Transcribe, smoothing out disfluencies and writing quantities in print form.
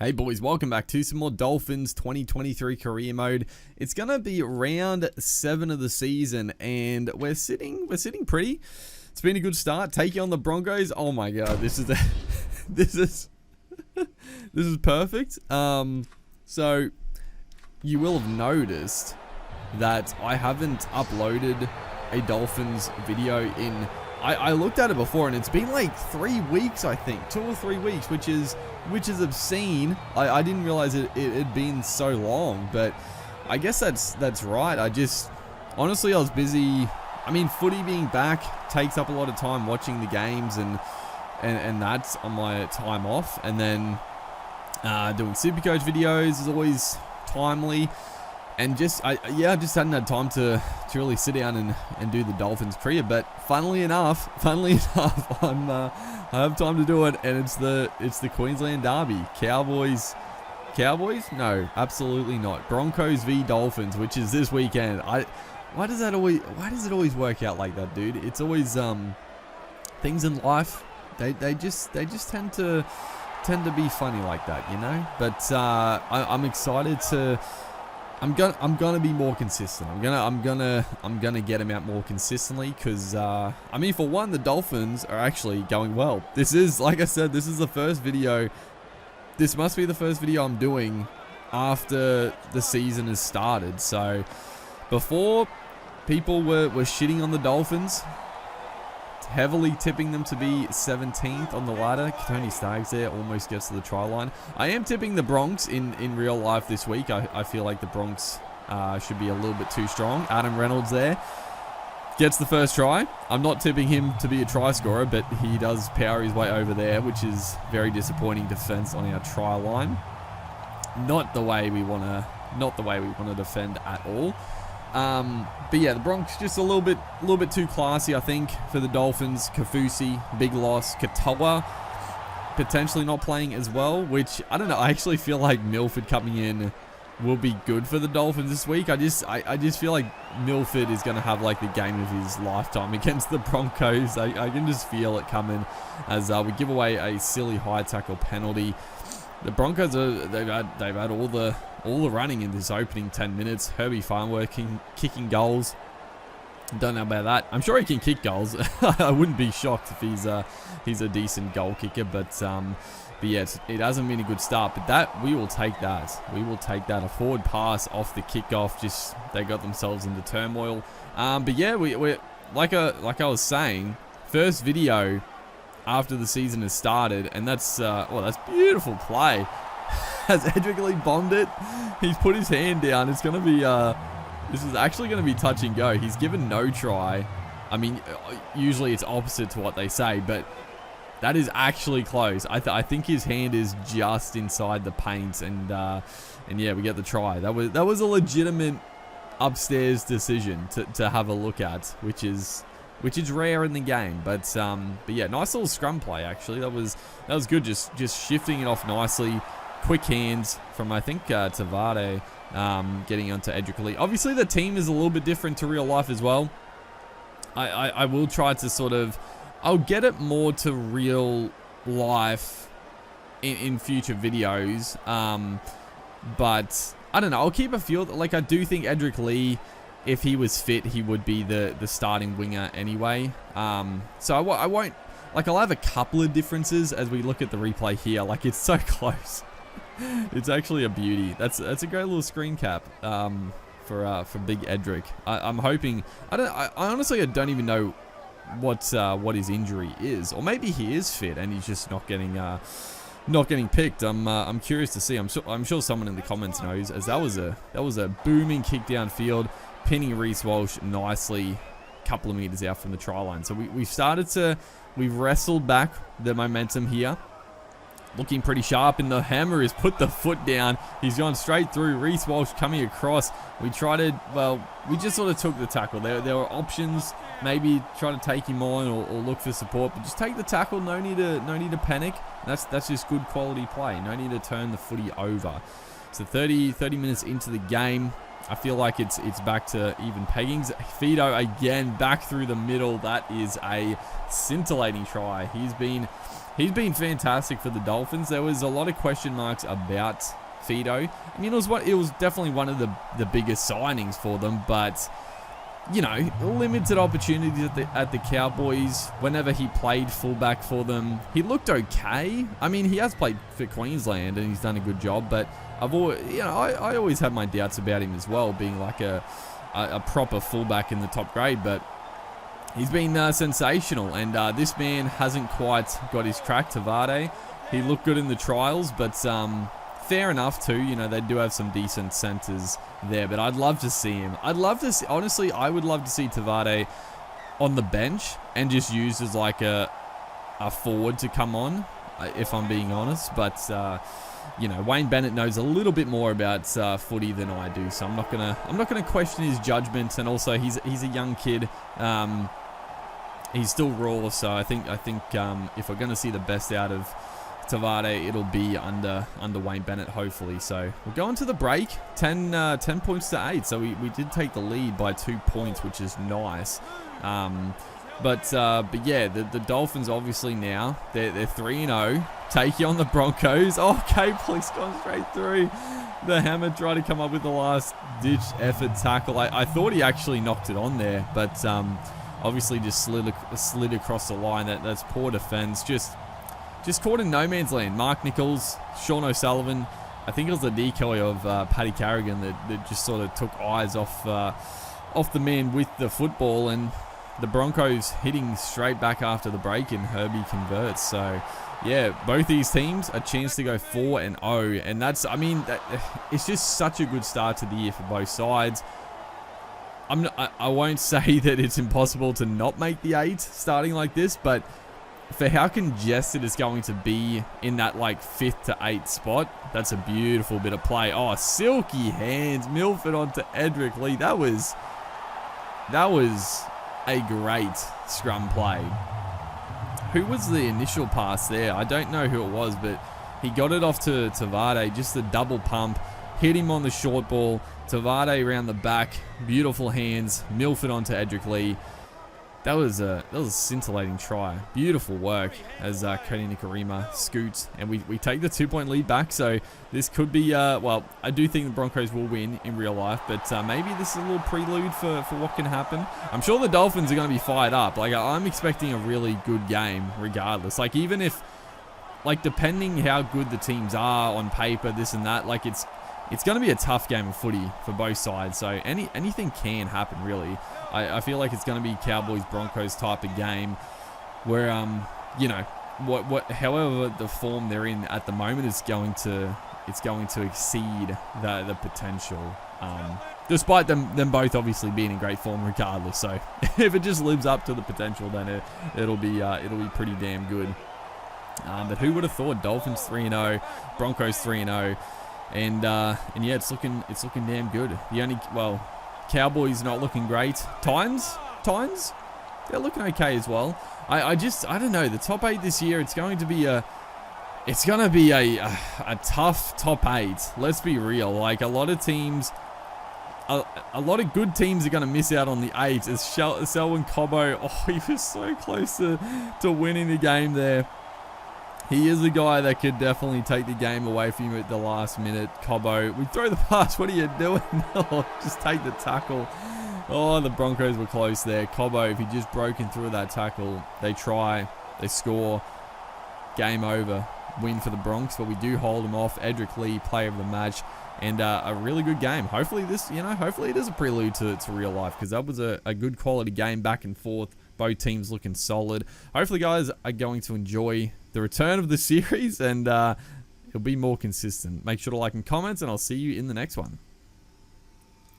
Hey boys, welcome back to some more Dolphins 2023 career mode. It's gonna be round 7 of the season, and we're sitting pretty. It's been a good start. Taking on the Broncos. Oh my god, this is this is perfect. So you will have noticed that I haven't uploaded a Dolphins video in. I looked at it before, and it's been like 3 weeks, I think, 2 or 3 weeks, which is obscene. I didn't realize it had been so long, but I guess that's right. Honestly, I was busy. I mean, footy being back takes up a lot of time watching the games, and that's on my time off, and then doing Supercoach videos is always timely. And I just hadn't had time to really sit down and do the Dolphins career. But funnily enough, I have time to do it, and it's the Queensland Derby. Cowboys? No, absolutely not. Broncos v Dolphins, which is this weekend. Why does it always work out like that, dude? It's always things in life. They just tend to be funny like that, you know. But I'm excited to. I'm gonna be more consistent. I'm gonna get him out more consistently, because I mean, for one, the Dolphins are actually going well. This is, like I said, this is the first video. This must be the first video I'm doing after the season has started. So before, people were shitting on the Dolphins, heavily tipping them to be 17th on the ladder. Tony Staggs there almost gets to the try line. I am tipping the Bronx in real life this week. I feel like the Bronx should be a little bit too strong. Adam Reynolds there gets the first try. I'm not tipping him to be a try scorer, but he does power his way over there, which is very disappointing defense on our try line. Not the way we want to defend at all. But yeah, the Broncos just a little bit too classy, I think, for the Dolphins. Kafusi, big loss. Katoa potentially not playing as well, which I don't know. I actually feel like Milford coming in will be good for the Dolphins this week. I just feel like Milford is going to have like the game of his lifetime against the Broncos. I can just feel it coming as we give away a silly high tackle penalty. The Broncos they've had all the running in this opening 10 minutes. Herbie Farnworth kicking goals. Don't know about that. I'm sure he can kick goals. I wouldn't be shocked if he's a decent goal kicker. But yeah, it hasn't been a good start. But we will take that. We will take that. A forward pass off the kickoff. Just they got themselves into turmoil. But yeah, we're like I was saying, first video after the season has started, and that's beautiful play. Has Edric Lee bombed it? He's put his hand down. It's going to be, this is actually going to be touch and go. He's given no try. I mean, usually it's opposite to what they say, but that is actually close. I think his hand is just inside the paint, and yeah, we get the try. That was a legitimate upstairs decision to have a look at, which is rare in the game. But yeah, nice little scrum play actually. That was good. Just shifting it off nicely. Quick hands from, I think, Tavare getting onto Edric Lee. Obviously, the team is a little bit different to real life as well. I will try to sort of... I'll get it more to real life in future videos. But, I don't know. I'll keep a feel... Like, I do think Edric Lee, if he was fit, he would be the starting winger anyway. So I won't... Like, I'll have a couple of differences as we look at the replay here. Like, it's so close. It's actually a beauty. That's a great little screen cap for Big Edric. I'm hoping. I honestly don't even know what his injury is, or maybe he is fit and he's just not getting picked. I'm curious to see. I'm sure someone in the comments knows, as that was a booming kick downfield, pinning Reece Walsh nicely, a couple of meters out from the try line. So we've wrestled back the momentum here. Looking pretty sharp, and the hammer has put the foot down. He's gone straight through. Reece Walsh coming across. We just sort of took the tackle. There were options, maybe try to take him on or look for support, but just take the tackle. No need to panic. That's just good quality play. No need to turn the footy over. So 30 minutes into the game, I feel like it's back to even peggings. Fido again back through the middle. That is a scintillating try. He's been fantastic for the Dolphins. There was a lot of question marks about Fido. I mean, it was definitely one of the biggest signings for them, but you know, limited opportunities at the Cowboys. Whenever he played fullback for them, he looked okay. I mean, he has played for Queensland and he's done a good job, but I always had my doubts about him as well, being like a proper fullback in the top grade, but he's been sensational, and this man hasn't quite got his crack. Tavade, he looked good in the trials, but fair enough too. You know, they do have some decent centers there, but I'd love to see him. Honestly, I would love to see Tavade on the bench and just used as like a forward to come on, if I'm being honest. But you know, Wayne Bennett knows a little bit more about footy than I do, so I'm not gonna question his judgment. And also, he's a young kid. He's still raw, so I think if we're gonna see the best out of Tavade, it'll be under Wayne Bennett, hopefully. So we'll go into the break, 10 points to 8. So we did take the lead by 2 points, which is nice. But yeah, the Dolphins obviously now they're 3-0, taking on the Broncos. Oh, Capoli's gone straight through. The hammer tried to come up with the last ditch effort tackle. I thought he actually knocked it on there, but obviously just slid across the line. That's poor defense. Just caught in no man's land. Mark Nichols, Sean O'Sullivan. I think it was the decoy of Paddy Carrigan that just sort of took eyes off the man with the football, and the Broncos hitting straight back after the break, and Herbie converts. So yeah, both these teams a chance to go 4-0, and that's, I mean, it's just such a good start to the year for both sides. I won't say that it's impossible to not make the 8 starting like this, but for how congested it's going to be in that like 5th to 8th spot, that's a beautiful bit of play. Oh, silky hands, Milford onto Edric Lee. That was a great scrum play. Who was the initial pass there? I don't know who it was, but he got it off to Tavade, just a double pump, hit him on the short ball. Tavade around the back, beautiful hands, Milford onto Edric Lee. That was a scintillating try. Beautiful work as Cody Nikorima scoots, and we take the 2-point lead back. So this could be, well, I do think the Broncos will win in real life, but maybe this is a little prelude for what can happen. I'm sure the Dolphins are going to be fired up. Like, I'm expecting a really good game regardless. Like, even if, like, depending how good the teams are on paper, this and that, like, it's going to be a tough game of footy for both sides. So anything can happen, really. I feel like it's going to be Cowboys-Broncos type of game where, you know, however the form they're in at the moment is going to exceed the potential. Despite them both obviously being in great form regardless. So if it just lives up to the potential, then it'll be pretty damn good. But who would have thought? Dolphins 3-0, Broncos 3-0. And yeah, it's looking damn good. Cowboys not looking great. Titans, they're looking okay as well. I don't know. The top 8 this year, it's going to be a tough top 8. Let's be real. Like, a lot of teams, a lot of good teams are going to miss out on the 8. As Selwyn Cobbo, oh, he was so close to winning the game there. He is a guy that could definitely take the game away from you at the last minute. Cobbo, we throw the pass. What are you doing? Oh, just take the tackle. Oh, the Broncos were close there. Cobbo, if he just broken through that tackle, they try, they score. Game over. Win for the Bronx, but we do hold them off. Edric Lee, player of the match, and a really good game. Hopefully hopefully it is a prelude to real life, because that was a good quality game back and forth. Both teams looking solid. Hopefully, guys are going to enjoy the return of the series, and it'll be more consistent. Make sure to like and comment, and I'll see you in the next one.